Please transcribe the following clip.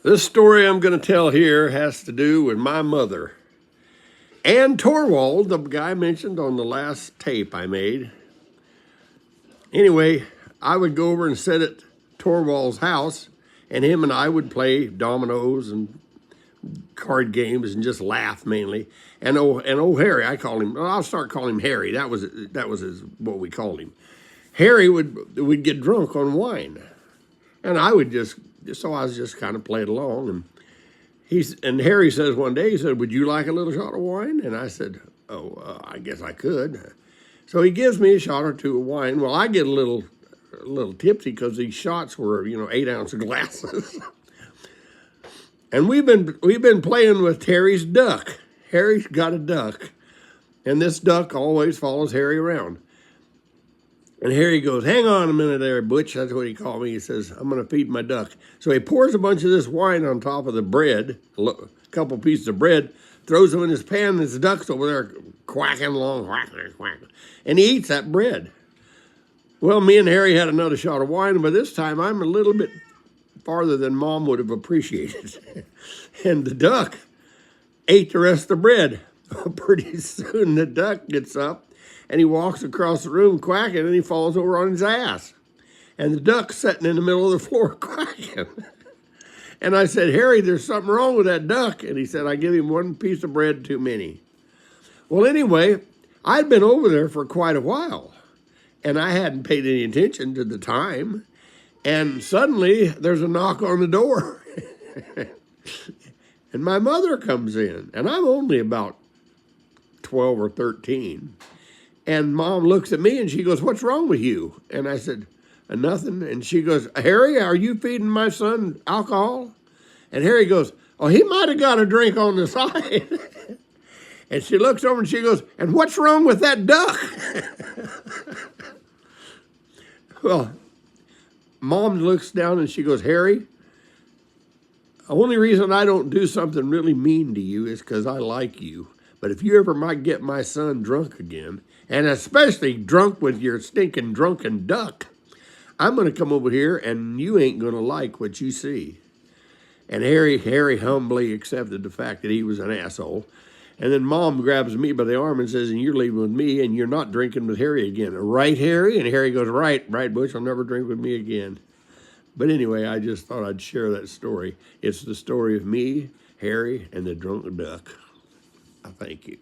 This story I'm going to tell here has to do with my mother. And Torwald, the guy mentioned on the last tape I made. Anyway, I would go over and sit at Torwald's house, and him and I would play dominoes and card games and just laugh mainly. And old Harry, I call him. Well, I'll start calling him Harry. That was what we called him. Harry would get drunk on wine, and I would just kind of played along. And Harry says one day, he said, "Would you like a little shot of wine?" And I said, "Oh, I guess I could." So he gives me a shot or two of wine. Well, I get a little tipsy because these shots were 8-ounce glasses. And we've been playing with Harry's duck. Harry's got a duck, and this duck always follows Harry around. And Harry goes, "Hang on a minute there, Butch." That's what he called me. He says, "I'm going to feed my duck." So he pours a bunch of this wine on top of the bread, a couple pieces of bread, throws them in his pan, and his duck's over there quacking along, quacking. And he eats that bread. Well, me and Harry had another shot of wine, but this time I'm a little bit farther than Mom would have appreciated. And the duck ate the rest of the bread. Pretty soon the duck gets up and he walks across the room quacking, and he falls over on his ass. And the duck's sitting in the middle of the floor quacking. And I said, "Harry, there's something wrong with that duck." And he said, "I give him one piece of bread too many." Well, anyway, I'd been over there for quite a while, and I hadn't paid any attention to the time. And suddenly there's a knock on the door. And my mother comes in, and I'm only about 12 or 13. And Mom looks at me and she goes, "What's wrong with you?" And I said, "Nothing." And she goes, "Harry, are you feeding my son alcohol?" And Harry goes, "Oh, he might have got a drink on the side." And she looks over and she goes, "And what's wrong with that duck?" Well, Mom looks down and she goes, "Harry, the only reason I don't do something really mean to you is because I like you. But if you ever might get my son drunk again, and especially drunk with your stinking drunken duck, I'm going to come over here and you ain't going to like what you see." And Harry humbly accepted the fact that he was an asshole. And then Mom grabs me by the arm and says, "And you're leaving with me, and you're not drinking with Harry again. Right, Harry?" And Harry goes, Right, Butch, I'll never drink with me again." But anyway, I just thought I'd share that story. It's the story of me, Harry, and the drunk duck. Thank you.